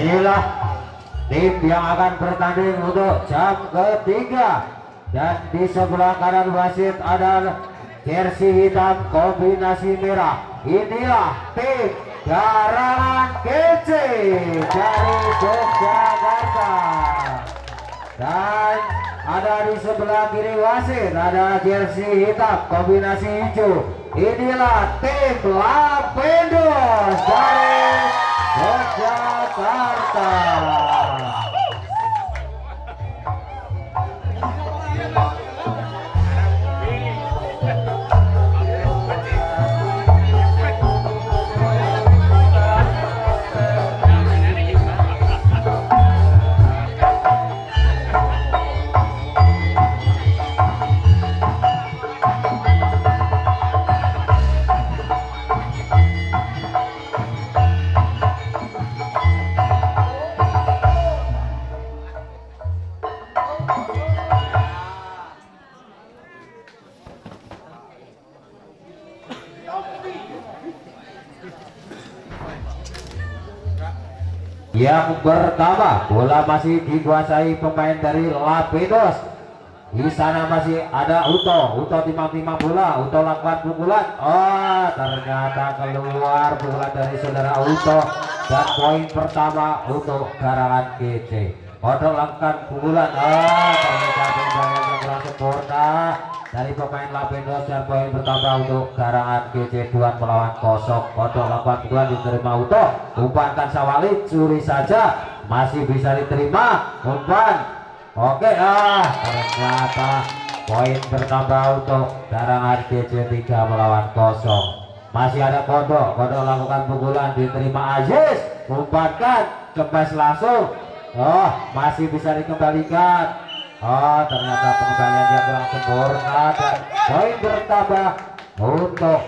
Inilah tim yang akan bertanding untuk jam ketiga, dan di sebelah kanan wasit ada jersey hitam kombinasi merah. Inilah tim Garangan Kece dari Yogyakarta, dan ada di sebelah kiri wasit ada jersey hitam kombinasi hijau. Inilah tim Lapendos dari Yogyakarta. Yang pertama, bola masih dikuasai pemain dari Lapendos. Di sana masih ada Uto timang-timang bola. Uto lakukan pukulan. Oh, ternyata keluar pukulan dari saudara Uto, dan poin pertama untuk Garangan Kece. Uto lakukan pukulan. Oh, ternyata pemain yang kurang sempurna dari pemain Lapendos, dan poin bertambah untuk Garangan Kece 2 melawan 0. Uto lakukan pukulan, diterima Uto. Umpankan Sawali, curi saja, masih bisa diterima umpan. Oke, ternyata poin bertambah untuk Garangan Kece 3 melawan 0. Masih ada Kodok lakukan pukulan, diterima Aziz, umpankan, cepes langsung. Oh, masih bisa dikembalikan. Oh, ternyata pengembalian yang kurang sempurna, dan poin bertambah untuk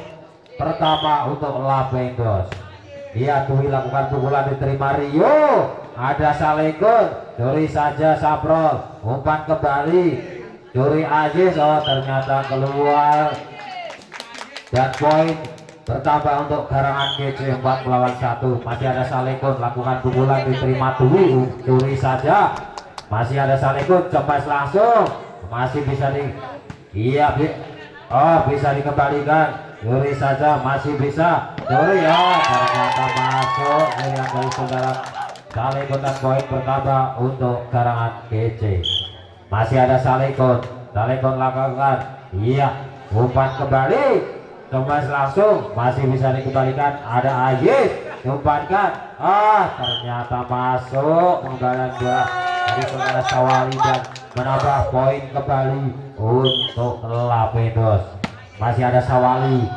pertama untuk Lapendos. Iya, Dwi lakukan pukulan, diterima Rio, ada Salekun, curi saja Saprol, umpan kembali, curi Aziz. Oh, ternyata keluar, dan poin bertambah untuk Garangan Kece 4 melawan 1. Masih ada Salekun, lakukan pukulan, diterima Dwi, curi saja, masih ada Salekun, cepet langsung, masih bisa bisa dikembalikan. Curi saja, masih bisa curi. Ya, ternyata masuk yang dari saudara Salekun, dan poin bertambah untuk Garangan Kece. Masih ada Salekun lakukan, umpan kembali, tembus langsung, masih bisa dikembalikan. Ada Aziz, umpankan, ternyata masuk, pengembalian bola dari saudara Sawali, dan menambah poin kembali untuk Lapendos. Masih ada Sawali,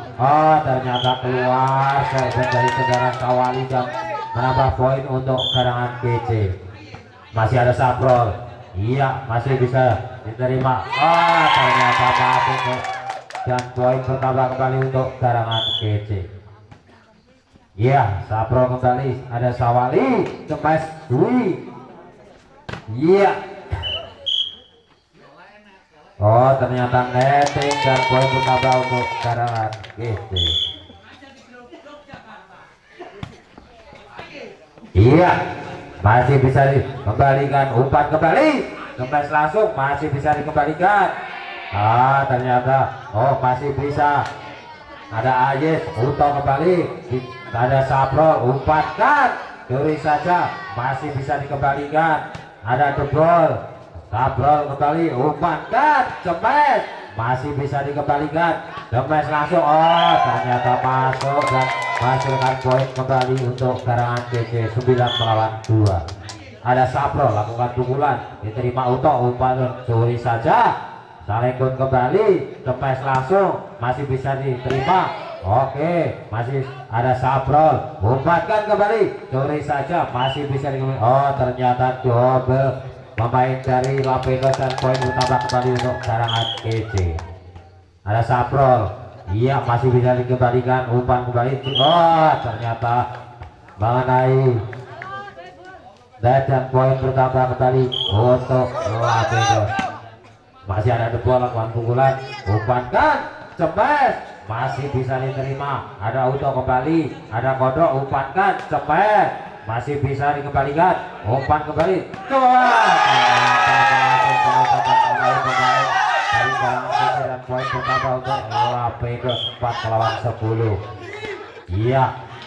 ternyata keluar servis dari saudara Sawali, dan menambah poin untuk Garangan Kece. Masih ada Saprol, masih bisa diterima, ternyata masuk, dan poin bertambah kembali untuk Garangan Kece. Saprol kembali, ada Sawali, cepes Dwi. Oh, ternyata netting, dan poin bertambah untuk Garangan Kece. Masih bisa dikembalikan, umpan kembali, kempes langsung, masih bisa dikembalikan. Ternyata masih bisa. Ada Aziz, Uto kembali, ada Saprol, umpankan, curi saja, masih bisa dikembalikan. Ada Debrol, Saprol kembali, umpankan, cepet, masih bisa dikembalikan, cepet langsung. Ternyata masuk, dan menghasilkan poin kembali untuk Garangan Kece 9 melawan 2. Ada Saprol lakukan pukulan, diterima Uto, umpan, curi saja, Salekun kembali, cepet langsung, masih bisa diterima. Oke, masih ada Saprol, umpankan kembali, curi saja, masih bisa dikembali. Ternyata double pemain dari Lapendos, dan poin bertambah kembali untuk Garangan Kece. Ada Saprol, masih bisa dikembalikan, umpan kembali. Ternyata mengenai, dan poin bertambah kembali untuk Lapendos. Masih ada Debol lakukan pukulan, umpankan, cepet, masih bisa diterima. Ada Uto kembali, ada Kodok, umpankan, cepet, masih bisa dikembalikan, umpan kembali, dari Garangan KC dan poin bertambah untuk Lapidos 4 melawan 10. Iya,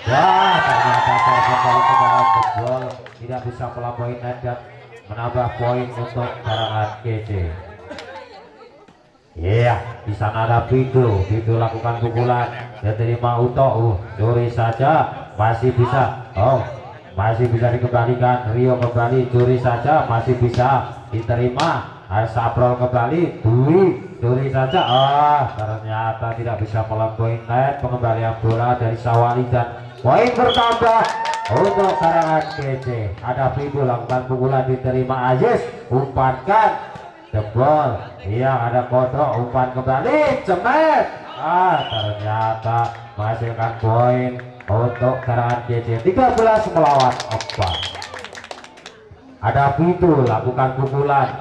wah ternyata server dari kendaraan jebol tidak bisa melampaui net dan menambah poin untuk Garangan KC. Iya, di sana ada Pitu lakukan pukulan, diterima Uto, curi saja, masih bisa, masih bisa dikembalikan, Rio kembali, curi saja, masih bisa diterima, Saprol kembali, Dwi, curi saja, ternyata tidak bisa melampaui net, pengembalian bola dari Sawali dan poin bertambah untuk Garangan KC. Ada Pitu lakukan pukulan, diterima Aziz, umpankan, jebol, iya ada Kodro, umpan kembali, cemet, ternyata menghasilkan poin untuk Garangan KC 13 melawan 4. Ada Pitu lakukan pukulan,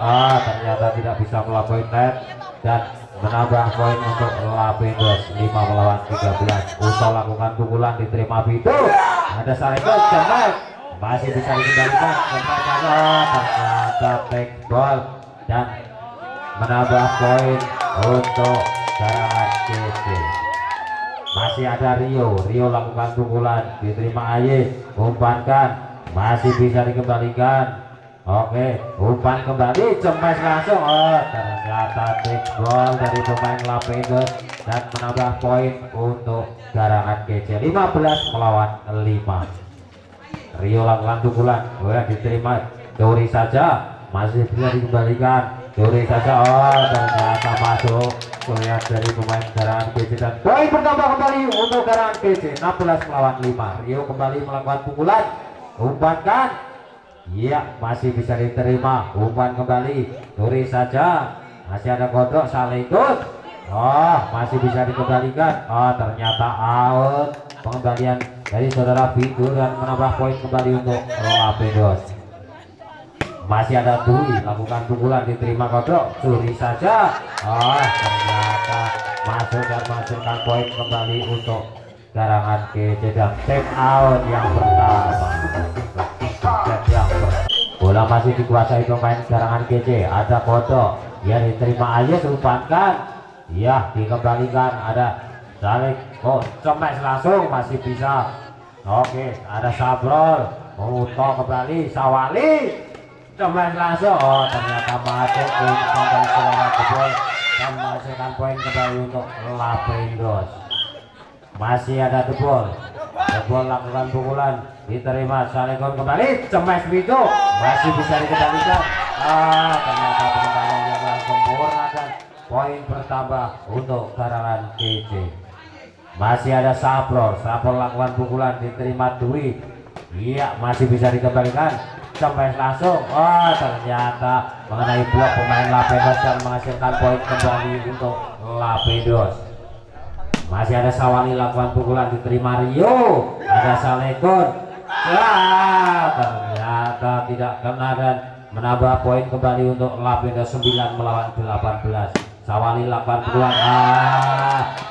ternyata tidak bisa melampaui net dan menambah poin untuk Lapidos 5 melawan 13. Uso lakukan pukulan, diterima Pitu, ada Sareko, cemet, masih bisa dikembalikan, ternyata back ball dan menambah poin untuk Garangan KC. Masih ada Rio lakukan pukulan, diterima Aye, umpankan, masih bisa dikembalikan, oke, umpan kembali, cemes langsung, ternyata back ball dari pemain Lapidos dan menambah poin untuk Garangan KC 15 melawan 5. Rio lakukan pukulan, diterima, curi saja, masih bisa dikembalikan, curi saja, ternyata masuk, lihat dari pemain Garangan KC dan poin bertambah kembali untuk Garangan KC 16 melawan 5. Rio kembali melakukan pukulan, umpankan, iya masih bisa diterima, umpan kembali, curi saja, masih ada Kodok, salah ikut, masih bisa dikembalikan, ternyata out, pengembalian dari saudara Figur dan menambah poin kembali untuk Lapidos. Masih ada Dwi lakukan pukulan, diterima Kodok, curi saja, ternyata masuk dan menghasilkan poin kembali untuk Garangan KC dan take out yang pertama. Bola masih dikuasai pemain Garangan KC, ada Kodok, ya diterima Ayes, umpankan, ya dikembalikan, ada Saleh, cemes langsung, masih bisa, oke, ada Sabrol, Uto kembali, Sawali, cemes langsung, ternyata masuk untuk selama jebol dan menghasilkan poin kembali untuk Lapidos. Masih ada Debol lakukan pukulan, diterima Salekon kembali, cemes Pitu, masih bisa dikembalikan, ternyata pengembalian yang sempurna dan poin bertambah untuk Garangan KC. Masih ada Saprol lakukan pukulan, diterima Dwi, iya masih bisa dikembalikan, cemes langsung, ternyata mengenai blok pemain Lapidos dan menghasilkan poin kembali untuk Lapidos. Masih ada Sawali lakukan pukulan, diterima Rio, ada Salekon, ternyata tidak kena dan menambah poin kembali untuk Lapidos 9 melawan 18. Sawali lakukan pukulan,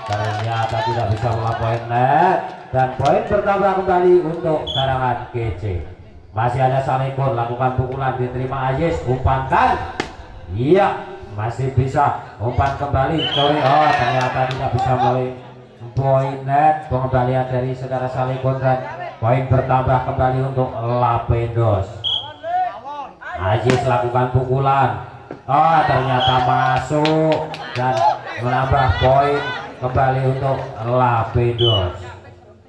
ternyata tidak bisa melampaui net dan poin bertambah kembali untuk Garangan KC. Masih ada Salekon lakukan pukulan, diterima Ayes, umpankan, iya masih bisa, umpan kembali, ternyata tidak bisa melalui poin net, pengembalian dari saudara Salekon dan poin bertambah kembali untuk Lapidos. Aziz lakukan pukulan, ternyata masuk dan menambah poin kembali untuk Lapidos.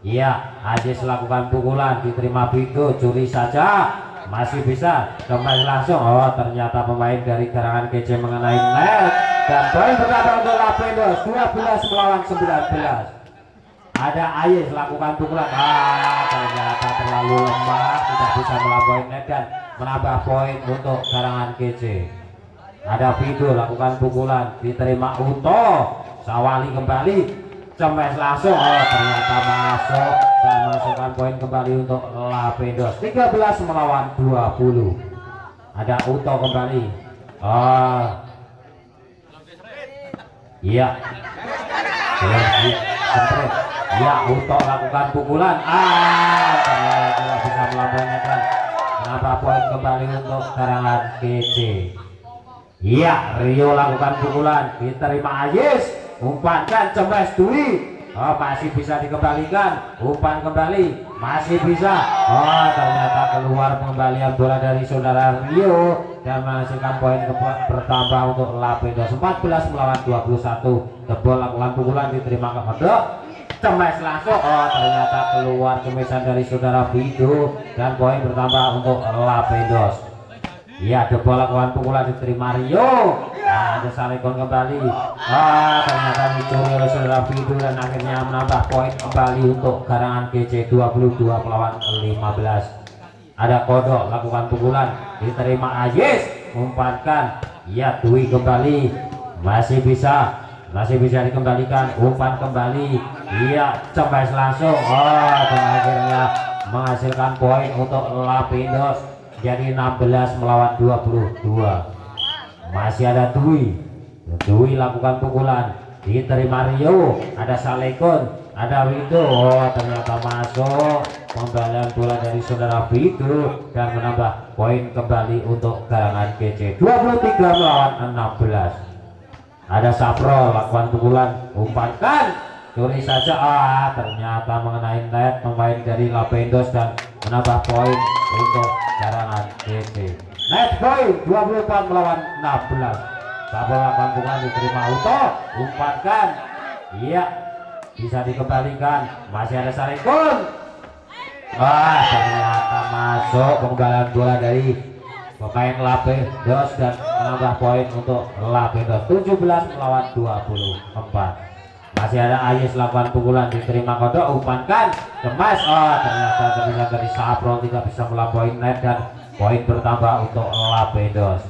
Iya, Aziz lakukan pukulan, diterima Pitu, curi saja, masih bisa, kembali langsung, ternyata pemain dari Garangan KC mengenai net dan poin bertambah untuk Lapidos 12 melawan 19. Ada Ayes lakukan pukulan, ternyata terlalu lemah, tidak bisa melampaui net dan menambah poin untuk Garangan KC. Ada Pitu lakukan pukulan, diterima Uto, Sawali kembali, cemes langsung, ternyata masuk dan masukkan poin kembali untuk Lapidos 13 melawan 20. Ada Uto kembali, iya, Ya, Uto lakukan pukulan. Tidak bisa melampaui. Menambah poin kembali untuk karangan GC. Iya, Rio lakukan pukulan, diterima Ayis, umpankan cembes Dwi. Oh, masih bisa dikembalikan, umpan kembali, masih bisa. Oh, ternyata keluar pengembalian bola dari saudara Rio dan menghasilkan poin bertambah untuk Lapendos 14 melawan 21. Tebol lakukan pukulan, diterima ke Kodok, cemes langsung. Oh, ternyata keluar cemesan dari saudara Bido dan poin bertambah untuk Lapendos. Iya, Debol lakukan pukulan, diterima Rio. Nah, ada Salekon kembali. Ternyata dicuri oleh saudara Bidu dan akhirnya menambah poin kembali untuk karangan GC 22 melawan 15. Ada Kodok lakukan pukulan, diterima Ayis, umpankan. Iya, Dwi kembali, masih bisa dikembalikan, umpan kembali. Iya, cembes langsung. Dan akhirnya menghasilkan poin untuk Lapendos. Jadi 16 melawan 22. Masih ada Dwi lakukan pukulan, diterima Rio. Ada Salekon, ada Wido. Ternyata masuk pembalian bola dari saudara Wido dan menambah poin kembali untuk karangan GC 23 melawan 16. Ada Sapro lakukan pukulan, umpankan, curi saja. Ternyata mengenai net pemain dari Lapendos dan menambah poin untuk karangan GC. Net poin 24 melawan 16. Sabol lakukan pukulan, diterima Uto, umpankan. Iya, bisa dikembalikan, masih ada Salekon. Ternyata masuk pengembalian bola dari pemain Lapendos dan menambah poin untuk Lapendos 17 melawan 24. Masih ada Ayis lakukan pukulan, diterima Kodok, umpankan, kemas. Ternyata terlihat dari Sapro tidak bisa melampaui net dan poin bertambah untuk Lapendos.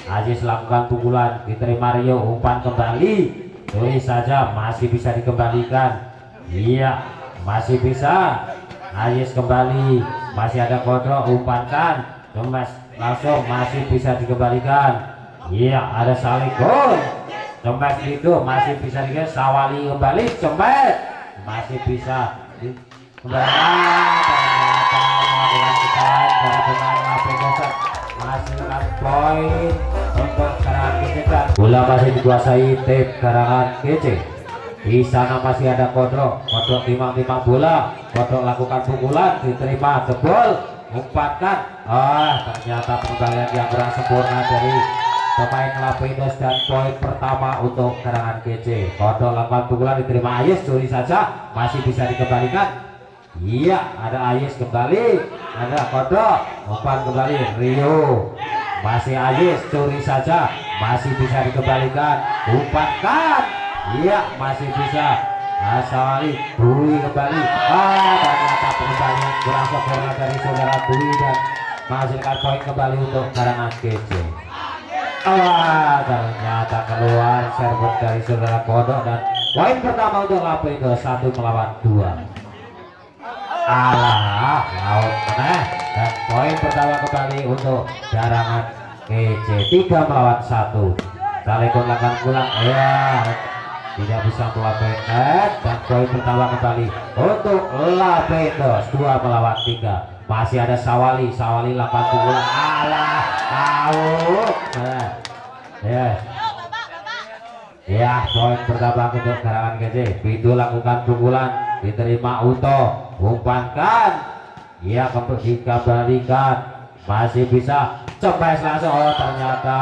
Ayis lakukan pukulan, diterima Rio, umpan kembali, tulis saja, masih bisa dikembalikan. Iya, masih bisa. Ayis kembali, masih ada Kodok, umpankan, kemas langsung, masih bisa dikembalikan. Iya, ada Salekon, cembes itu masih bisa dikembalikan. Sawali kembali, cembes masih bisa dikembalikan. Ternyata melakukan kesalahan dari pemain Lapendos, menghasilkan poin untuk karangan GC. Bola masih dikuasai tim karangan GC. Di sana masih ada Kodok timang-timang bola. Kodok lakukan pukulan, diterima Debol, umpankan. Ternyata pengembalian yang kurang sempurna dari pemain Lapendos dan poin pertama untuk karangan GC. Kodok lakukan pukulan, diterima Ayis, curi saja, masih bisa dikembalikan. Iya, ada Ayis kembali, ada Kodok, umpan kembali Rio, masih Ayis, curi saja, masih bisa dikembalikan, umpankan. Iya, masih bisa. Sawali, Dwi kembali. Ternyata pengembalian kurang sempurna dari saudara Dwi dan menghasilkan poin kembali untuk karangan GC. Ternyata keluar servis dari saudara Kodok dan poin pertama untuk Lapendos 1 melawan 2. Laut meneh dan poin pertama kembali untuk karangan GC 3 melawan 1. Salekon lakukan pulang, tidak bisa melampaui net dan poin pertama kembali untuk Lapendos 2 melawan 3. Masih ada Sawali lakukan pukulan, out. Poin bertambah untuk karangan GC. Bidu lakukan pukulan, diterima Uto, umpankan. Dikembalikan, masih bisa, cembes langsung. Ternyata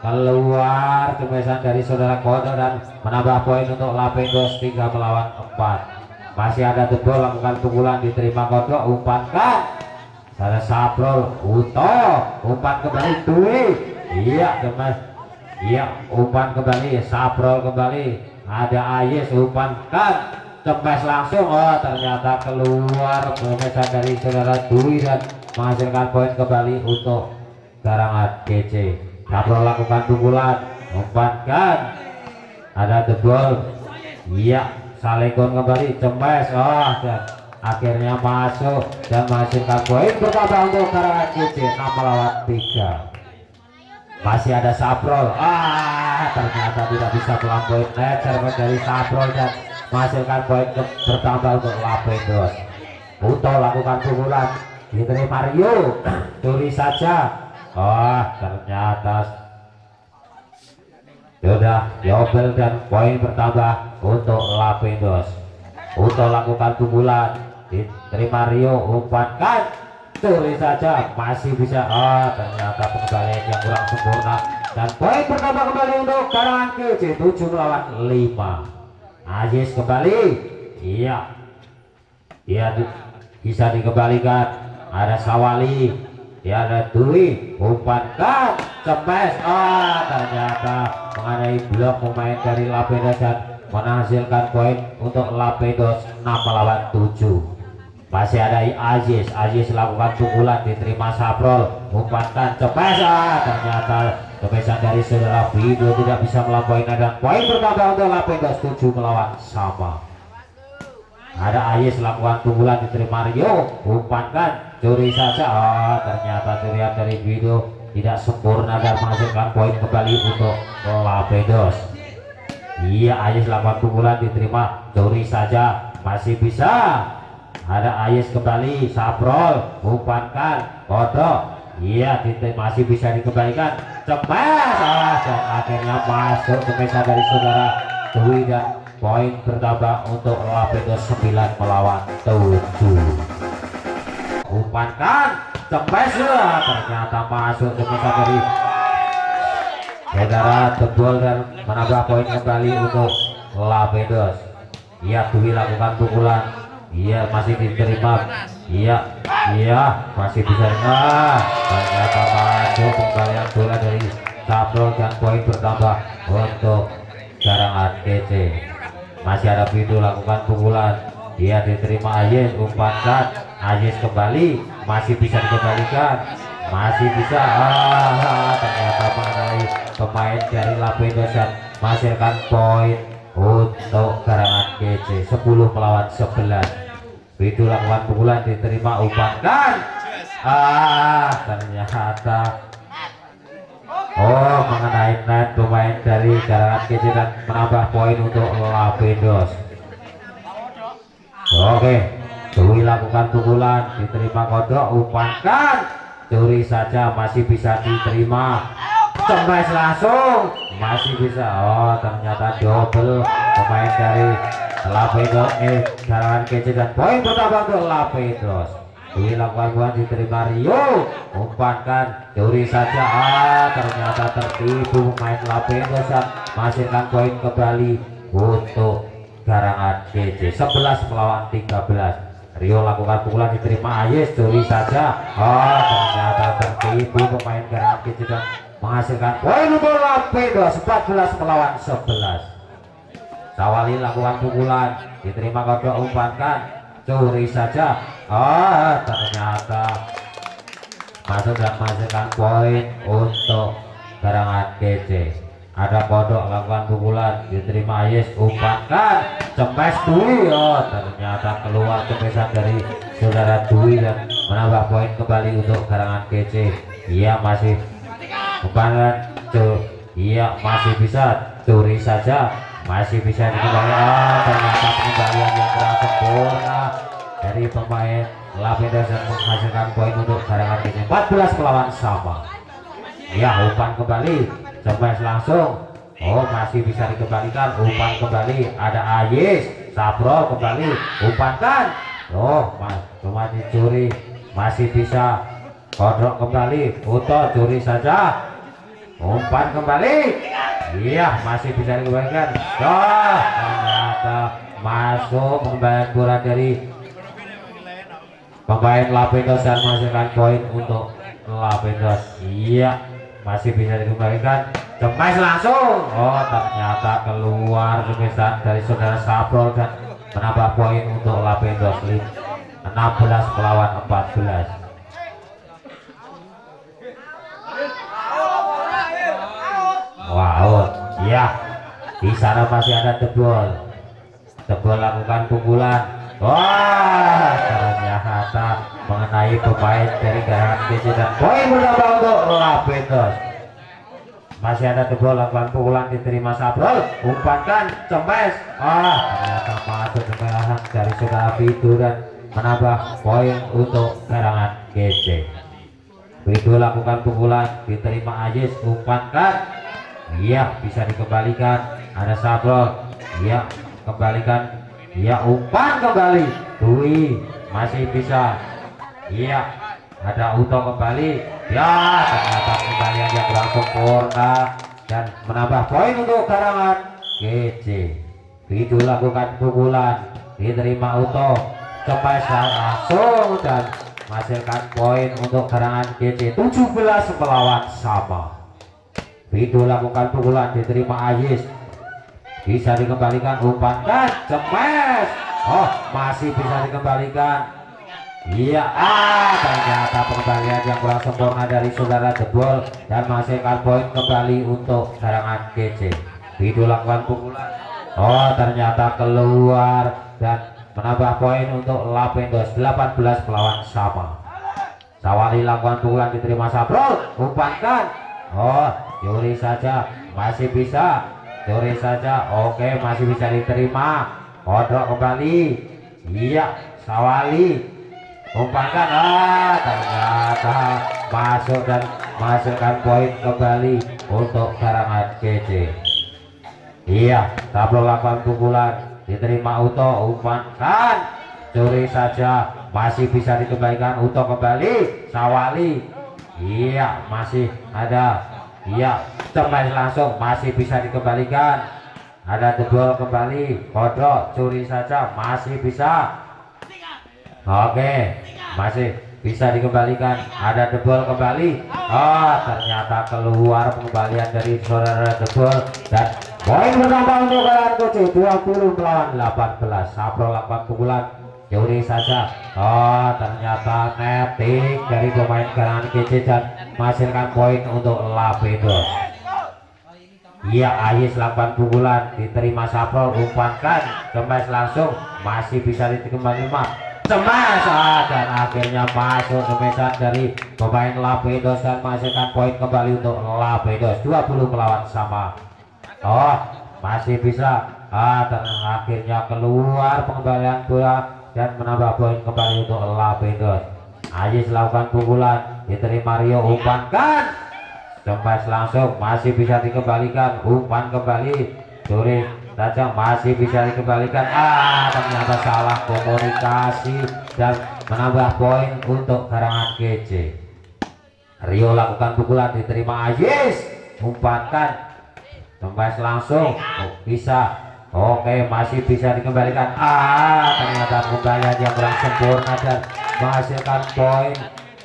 keluar cembesan dari saudara Kodok dan menambah poin untuk Lapendos 3 melawan 4. Masih ada Debol lakukan pukulan, diterima Kodok, umpankan. Ada Saprol, Uto, umpan kembali Dwi. Umpan kembali, Saprol kembali. Ada Ayis, umpankan, cembes langsung. Ternyata keluar cembesan dari saudara Dwi dan menghasilkan poin kembali untuk karangan GC. Saprol lakukan pukulan, umpankan. Ada Debol, Salekon kembali, cembes. Dan akhirnya masuk dan menghasilkan poin bertambah untuk karangan GC 6 melawan 3. Masih ada Saprol, ternyata tidak bisa melampaui net servis dari Saprol dan menghasilkan poin bertambah untuk Lapendos. Uto lakukan pukulan diterima Rio, curi saja. Oh, ternyata sudah double dan poin bertambah untuk Lapendos. Uto lakukan pukulan diterima Rio, umpankan, curi saja, masih bisa. Oh, ternyata pengembalian yang kurang sempurna dan poin bertambah kembali untuk Karangan KC 7 melawan 5. Aziz kembali, iya bisa dikembalikan. Ada Sawali, ada Dwi, umpankan, cemes. Ternyata mengenai blok pemain dari Lapendos dan menghasilkan poin untuk Lapendos 6 melawan 7. Masih ada Aziz lakukan pukulan diterima Saprol, umpankan, cemes. Ternyata kepesan dari saudara Vido tidak bisa melampaui dan poin bertambah untuk Lapendos 7 melawan sama. Ada Aziz lakukan pukulan diterima Rio, umpankan, curi saja. Ternyata curian dari Vido tidak sempurna dan menghasilkan poin kembali untuk Lapendos. Iya, Aziz lakukan pukulan diterima, curi saja, masih bisa. Ada Aziz kembali, Saprol, umpankan, kodok. Iya, masih bisa dikembalikan, cepat. Dan akhirnya masuk ke mesa dari saudara Dwi dan poin bertambah untuk Lapendos 9 melawan 7. Umpankan, cepat. Ternyata masuk ke mesa dari saudara Tebol dan menambah poin kembali untuk Lapendos. Iya, Dwi lakukan pukulan. Iya, masih diterima. Iya, masih bisa. Ternyata masuk pembalian bola dari Saprol dan poin bertambah untuk Karangan KC. Masih ada Vido lakukan pukulan. Iya, diterima Aziz, umpankan, Aziz kembali, masih bisa dikembalikan, masih bisa. Ternyata mengenai pemain dari Lapendos dan menghasilkan poin untuk Karangan KC 10 melawan 11. Vido lakukan pukulan diterima, umpankan. Ternyata mengenai net pemain dari Karangan KC dan menambah poin untuk Lapendos. Oke, Dwi lakukan pukulan diterima, kodok, umpankan, curi saja, masih bisa diterima, cemes langsung, masih bisa. Ternyata double pemain dari Lapendos Karangan KC dan poin bertambah untuk Lapendos. Dwi lakukan pukulan diterima Rio, umpankan, curi saja. Ternyata tertipu pemain Lapendos dan menghasilkan poin kembali untuk Karangan KC 11 melawan 13. Rio lakukan pukulan diterima Aziz, curi saja. Ternyata tertipu pemain Karangan KC dan menghasilkan poin untuk Lapendos 14 melawan 11. Sawali lakukan pukulan diterima, kodok, umpankan, curi saja. Ternyata masuk dan menghasilkan poin untuk Karangan KC. Ada kodok lakukan pukulan diterima Aziz, umpankan, cemes Dwi. Ternyata keluar cemesan dari saudara Dwi dan menambah poin kembali untuk Karangan KC. Iya, masih umpankan, iya, masih bisa, curi saja, masih bisa dikembalikan. Ternyata pengembalian yang kurang sempurna dari pemain Lapendos dan menghasilkan poin untuk Karangan KC 14 melawan sama. Ya, umpan kembali, cemes langsung. Masih bisa dikembalikan, umpan kembali. Ada Aziz, Saprol kembali, umpankan. Cuma dicuri, masih bisa. Kodok kembali, Uto, curi saja, umpan kembali. Iya, masih bisa dikembalikan. Ternyata masuk pengembalian bola dari pemain Lapendos dan menghasilkan poin untuk Lapendos. Iya, masih bisa dikembalikan, cemas langsung. Ternyata keluar cemesan dari saudara Saprol dan menambah poin untuk Lapendos 16 melawan 14. Iya, di sana masih ada Tebol lakukan pukulan. Ternyata mengenai pemain dari Karangan KC dan poin bertambah untuk Lapendos Masih ada jebol, lakukan pukulan diterima Sabrol, umpankan cemes, ternyata masuk kemerahan dari saudara Pidu dan menambah poin untuk karangan GC. Pidu lakukan pukulan diterima Ajis, umpankan, iya bisa dikembalikan. Ada Sabrol, iya kembalikan, iya umpan kembali, Dwi masih bisa, iya ada Uto kembali, ya ternyata kembalian yang kurang sempurna dan menambah poin untuk karangan GC. Pidu lakukan pukulan diterima Uto, cepat langsung dan menghasilkan poin untuk karangan GC. 17 melawan sama. Pidu lakukan pukulan diterima Ajis, bisa dikembalikan, umpankan cemes, masih bisa dikembalikan. Iya, ternyata pengembalian yang kurang sempurna dari saudara jebol dan menghasilkan poin kembali untuk karangan GC. Pidu lakukan pukulan, ternyata keluar dan menambah poin untuk Lapendos. 18 melawan sama. Sawali lakukan pukulan diterima Sabrol, umpankan, curi saja, masih bisa, curi saja, oke masih bisa diterima, kodok kembali, iya Sawali umpankan, ternyata masuk dan menghasilkan poin kembali untuk karangan GC. Iya, Sabrol lakukan pukulan diterima Uto, umpankan, curi saja, masih bisa dikembalikan, Uto kembali, Sawali, iya masih ada, iya cemes langsung, masih bisa dikembalikan, ada jebol kembali, kodok, curi saja, masih bisa, oke masih bisa dikembalikan, ada jebol kembali, ternyata keluar pengembalian dari saudara jebol dan poin bertambah untuk karangan GC. 20 melawan 18. Sabrol lakukan pukulan, curi saja, ternyata netting dari pemain karangan GC dan menghasilkan poin untuk Lapendos. Iya, Ayis lakukan pukulan diterima Sabrol, umpankan, cemes langsung, masih bisa diterima cemas, dan akhirnya masuk cemesan dari pemain Lapendos dan menghasilkan poin kembali untuk Lapendos. 20 melawan sama. Masih bisa, akhirnya keluar pengembalian bola dan menambah poin kembali untuk Lapendos. Ayis lakukan pukulan diterima Rio, umpankan, cemas langsung, masih bisa dikembalikan, umpan kembali, curi saja, masih bisa dikembalikan, ternyata salah komunikasi dan menambah poin untuk karangan GC. Rio lakukan pukulan diterima Ajis, umpankan, tembas langsung, bisa, oke masih bisa dikembalikan, ternyata kembalian yang kurang sempurna dan menghasilkan poin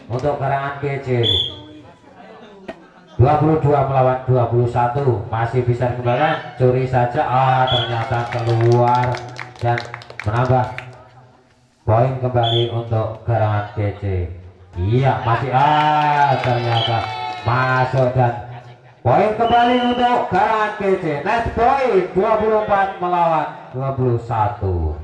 untuk karangan GC. 22 melawan 21, masih bisa dikembalikan, curi saja, ternyata keluar dan menambah poin kembali untuk karangan GC. Iya masih, ternyata masuk dan poin kembali untuk karangan GC. Net poin 24 melawan 21.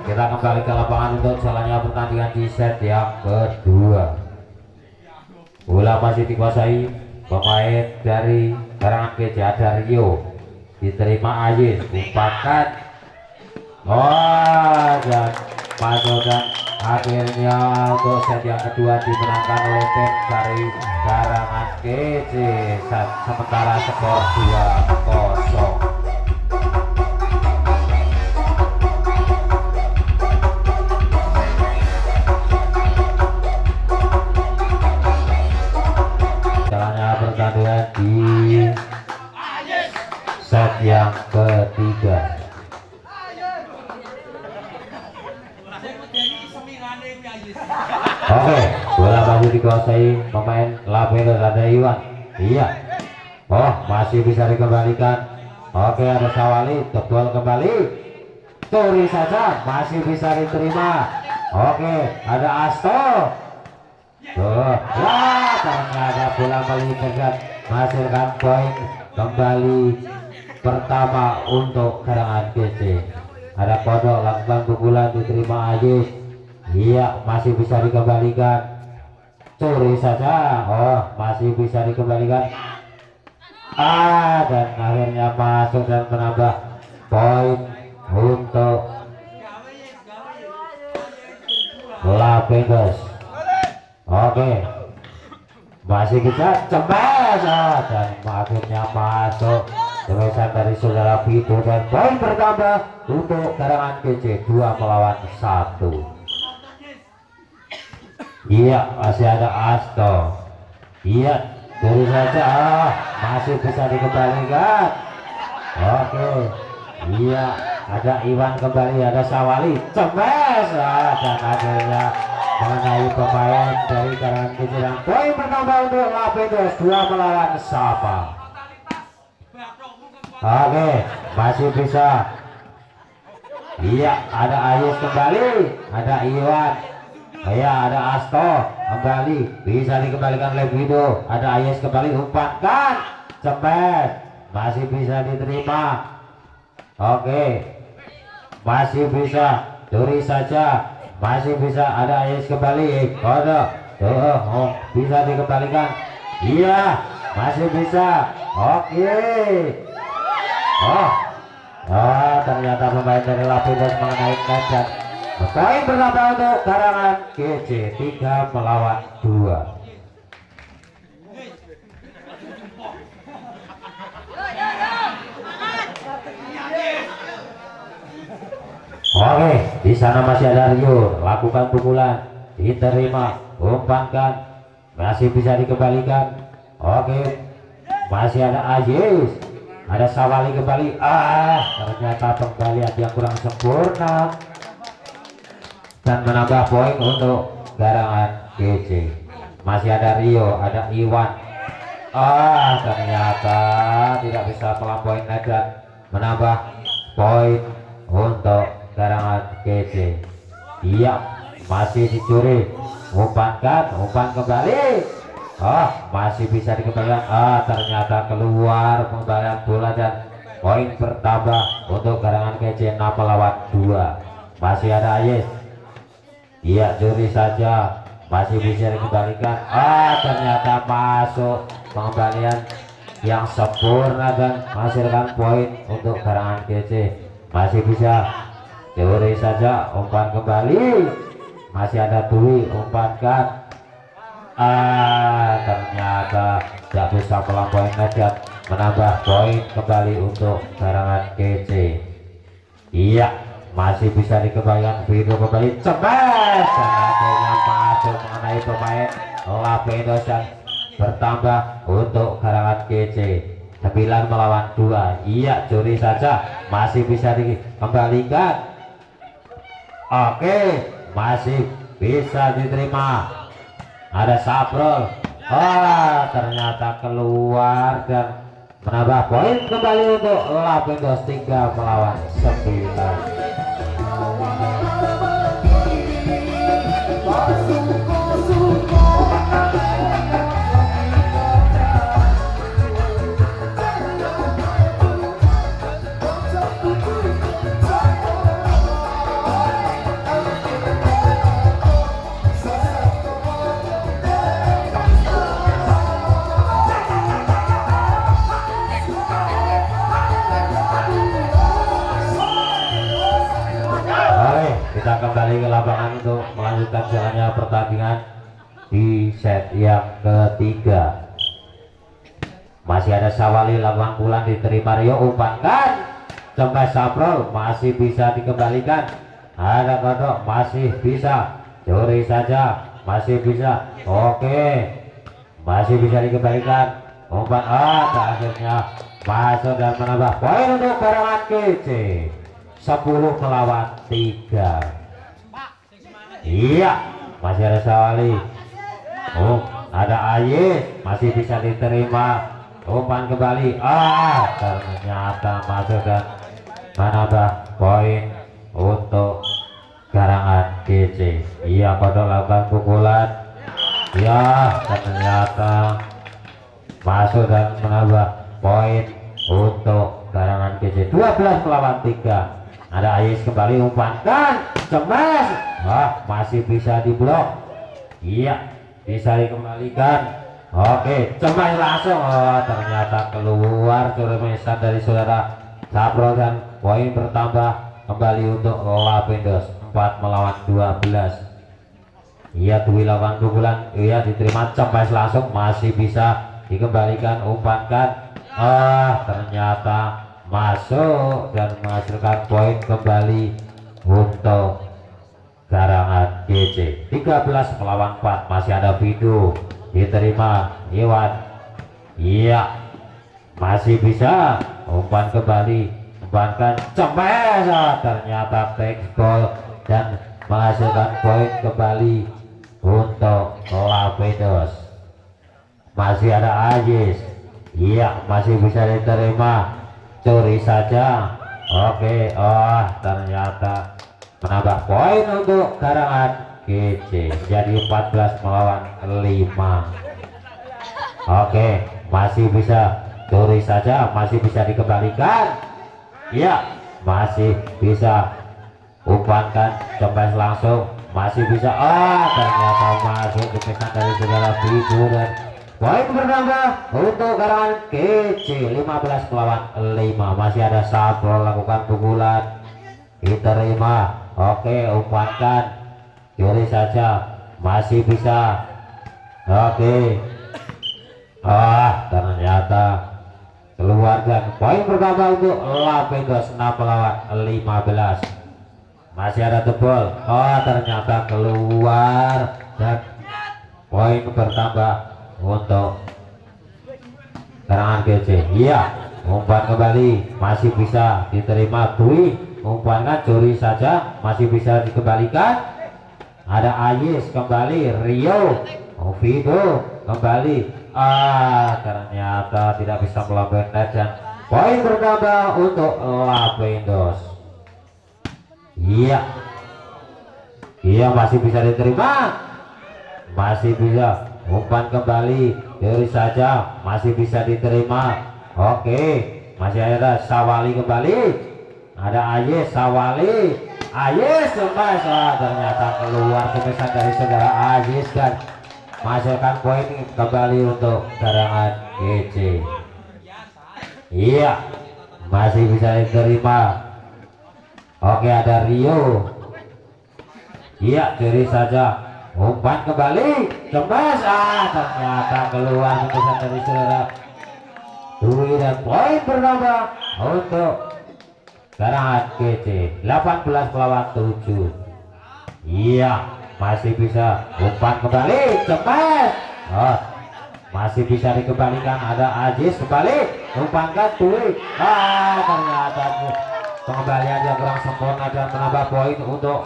Kita kembali ke lapangan untuk jalannya pertandingan di set yang kedua. Bola masih dikuasai pemain dari karangan GC. Ada Rio, diterima Ayis, umpankan, dan masuk dan akhirnya untuk set yang kedua dimenangkan oleh tim dari karangan GC. Sementara skor 2-0. Pertandingan di set yang ketiga. Oke, bola masih dikuasai pemain Lapendos. Ada Iwan, iya, masih bisa dikembalikan. Oke, ada Sawali, tebal kembali, curi saja, masih bisa diterima. Oke, ada Asto. Tuh, wah, ternyata bola melibatkan menghasilkan poin kembali pertama untuk Karangan GC. Ada kodok, lakukan pukulan diterima Ajis. Iya, masih bisa dikembalikan. Curi saja, oh masih bisa dikembalikan. Dan akhirnya masuk dan menambah poin untuk Lapendos. Oke, masih bisa cemas, dan akhirnya masuk tulisan dari saudara Vito dan poin bertambah untuk Karangan GC 2 melawan 1. Iya, masih ada Asto. Iya, terus saja, masih bisa dikembalikan. Oke, iya, ada Iwan kembali, ada Sawali, cemes, dan akhirnya mengenai pemain dari Karangan GC dan poin bertambah untuk Lapendos 2 melawan Sapa. Oke, masih bisa. Iya, ada Ayus kembali, ada Iwan. Ya, ada Asto kembali, bisa dikembalikan oleh Guido. Ada Ayes kembali, umpankan, cepet, masih bisa diterima. Oke, masih bisa, curi saja, masih bisa. Ada Ayes kembali, kode, bisa dikembalikan. Iya, masih bisa. Oke, ternyata pemain dari Lapidas mengenai kaca. Poin bertambah untuk Karangan GC 3 melawan 2. Oke, di sana masih ada Rio, lakukan pukulan, diterima, umpankan, masih bisa dikembalikan. Oke, masih ada Ajis, ada Sawali kembali. Ternyata penggalian yang kurang sempurna dan menambah poin untuk Karangan GC. Masih ada Rio, ada Iwan. Ternyata tidak bisa melampaui dan menambah poin untuk Karangan GC. Iya, masih dicuri, umpan kembali. Masih bisa dikembalikan. Ternyata keluar pembalian bola dan poin bertambah untuk Karangan GC 6 melawan 2. Masih ada Ayes. Iya, curi saja, masih bisa dikembalikan. Ternyata masuk pengembalian yang sempurna dan menghasilkan poin untuk Karangan GC. Masih bisa, curi saja, umpan kembali. Masih ada Dwi, umpankan. Ternyata tidak bisa melampaui dan menambah poin kembali untuk Karangan GC. Iya, masih bisa dikembalikan. Video kembali, cepat, dan akhirnya masuk mengenai pemain Lapendos dan bertambah untuk Karangan GC 9 melawan 2. Iya, curi saja, masih bisa dikembalikan. Oke, masih bisa diterima. Ada Sabrol, ternyata keluar dan menambah poin kembali untuk Lapendos 3 melawan 9. Kita kembali ke lapangan untuk melanjutkan jalannya pertandingan di set yang ketiga. Masih ada Sawali, lakukan pukulan, diterima Rio, umpankan, sampai Sabrol, masih bisa dikembalikan. Ada kodok, masih bisa, curi saja, masih bisa. Oke, masih bisa dikembalikan. Umpan, akhirnya masuk dan menambah poin untuk Karangan GC 10 melawan 3. Iya, masih ada Sawali. Ada Ayes, masih bisa diterima. Umpan kembali. Ternyata masuk dan menambah poin untuk Garangan GC. Iya, pada lakukan pukulan. Ya, ternyata masuk dan menambah poin untuk Garangan GC. 12 melawan 3. Ada Ais kembali umpankan, cemas. Wah, masih bisa diblok. Iya, bisa dikembalikan. Oke, cemas langsung. Oh, ternyata keluar ceremesan dari saudara Sapro dan poin bertambah kembali untuk Lapendos. 4 melawan 12. Iya, Dwi lawan pukulan. Iya, diterima, cemas langsung, masih bisa dikembalikan, umpankan. Ternyata masuk dan menghasilkan poin kembali untuk Garangan GC. 13 melawan 4. Masih ada Vido, diterima Iwan. Iya, masih bisa umpan kembali, umpankan, cemes. Ternyata take goal dan menghasilkan poin kembali untuk Lapendos. Masih ada Ajis. Iya, masih bisa diterima, curi saja. Oke, ternyata menambah poin untuk Garangan GC, jadi 14 melawan 5. Oke, masih bisa curi saja, masih bisa dikembalikan. Iya, masih bisa umpankan, cemas langsung, masih bisa. Ternyata masuk dipesan dari saudara Vigo dan poin bertambah untuk Garangan GC. 15 melawan 5. Masih ada Sabro lakukan pukulan, diterima. Oke, umpankan, curi saja, masih bisa. Oke, ternyata keluar dan poin bertambah untuk Lapendos. 6 melawan 15. Masih ada tebol. Ternyata keluar dan poin bertambah untuk Garangan GC. Iya, umpan kembali, masih bisa diterima Dwi, umpankan, curi saja, masih bisa dikembalikan. Ada Ayis kembali, Rio, Vido kembali. Ternyata tidak bisa melampaui net dan poin bertambah untuk Lapendos. Iya, masih bisa diterima, masih bisa umpan kembali, curi saja, masih bisa diterima. Oke, masih ada Sawali kembali, ada Ayes, Sawali, Ayes cemas. Ternyata keluar kepesan dari saudara Ayes dan menghasilkan poin kembali untuk Garangan GC. Iya, masih bisa diterima. Oke, ada Rio. Iya, curi saja, umpan kembali, cemas. Ternyata keluar kepesan dari saudara Dwi dan poin bertambah untuk Garangan GC. 18 melawan 7. Iya, masih bisa umpan kembali, cepat. Masih bisa dikembalikan. Ada Ajis kembali, umpankan Dwi. Ternyata pengembalian yang kurang sempurna dan menambah poin untuk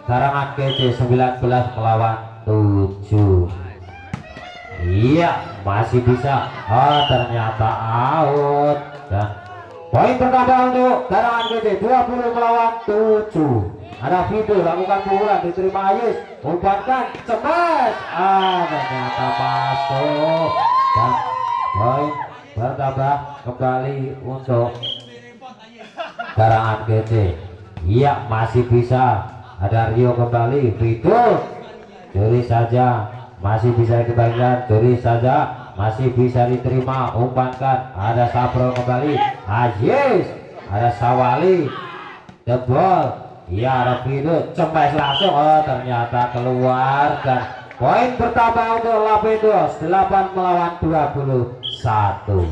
Garangan GC. 19 melawan 7. Iya, masih bisa. Ternyata out dan poin bertambah untuk Garangan GC. 20 melawan 7. Ada Vido lakukan pukulan, diterima Ayis, umpankan, cemas. Ternyata masuk dan poin bertambah kembali untuk Garangan GC. Iya, masih bisa. Ada Rio kembali, Vido, curi saja, masih bisa dikembalikan, curi saja, masih bisa diterima, umpankan. Ada Sabro kembali, Ayis, ada Sawali, jebol. Iya, ada Vido, cemas langsung. Ternyata keluar dan poin bertambah untuk Lapendos. 8 melawan 21.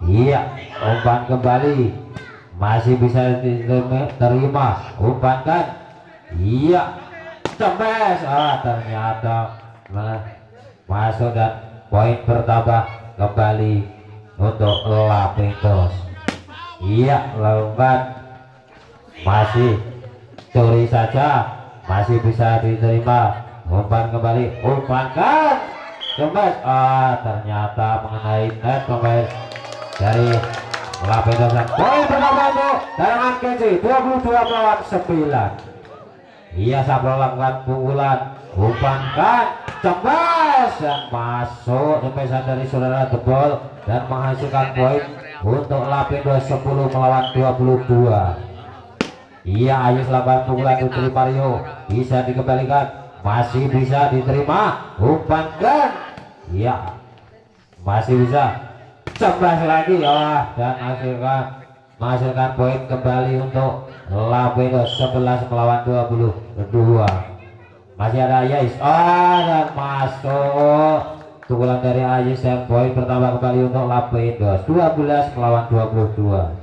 Iya, umpan kembali, masih bisa diterima, umpankan. Iya, cemas. Ternyata masuk dan poin bertambah kembali untuk Lapendos. Iya, lompat, masih curi saja, masih bisa diterima, umpan kembali, umpankan, cemas. Ternyata mengenai net pemain dari Lapidos dan poin pertama untuk Karangan Kece 22 melawan 9. Ia Sabro lakukan pukulan, umpankan, cembas dan masuk tembakan dari saudara Debol dan menghasilkan poin untuk Lapidos 10 melawan 22. Ia Ayus lakukan pukulan untuk Mario, bisa dikembalikan, masih bisa diterima, umpankan, ya masih bisa, cembas lagi, dan menghasilkan poin kembali untuk Lapidos 11 melawan 22. Masih ada Ayus, dan masuk pukulan dari Ayus dan poin pertama kembali untuk Lapidos 12 melawan 22.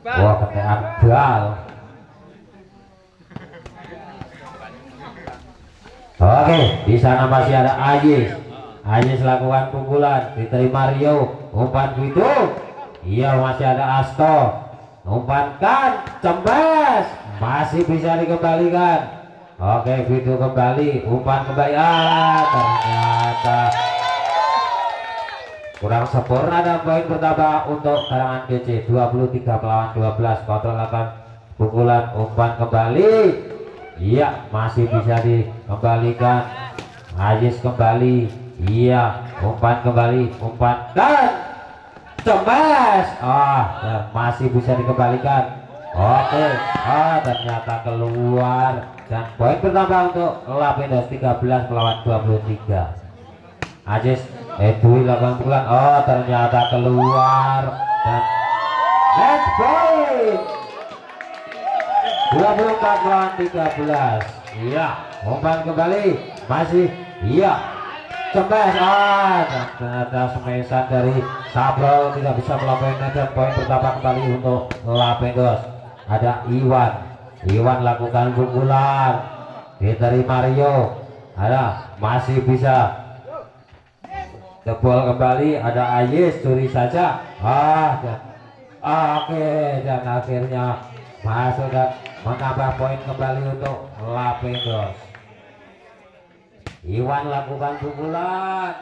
Wah, ketean bal. Oke, di sana masih ada Ayis. Ayis lakukan pukulan, diterima Rio, umpan gitu. Iya, masih ada Asto, umpankan, cembas, masih bisa dikembalikan. Oke, video kembali, umpan kembali. Ternyata kurang sempurna dan poin pertama untuk Karangan DC 23 melawan 12. Kontrol lakukan pukulan, umpan kembali. Iya, masih bisa dikembalikan. Ayis kembali. Iya, umpan kembali, umpankan, cembas. Masih bisa dikembalikan. Oke, ternyata keluar dan poin pertama untuk Lapidos 13 melawan 23. Ajis Edwi lakukan pukulan, ternyata keluar dan match point 24 melawan 13. Iya, umpan kembali, masih iya, cembas, dan ternyata semesan dari Sabro tidak bisa melakukan dan poin pertama kembali untuk Lapidos. Ada Iwan lakukan pukulan, diterima Mario, ada masih bisa jebol kembali, ada Ayis, curi saja, oke, dan akhirnya masuk dan menambah poin kembali untuk Lapidos. Iwan lakukan pukulan,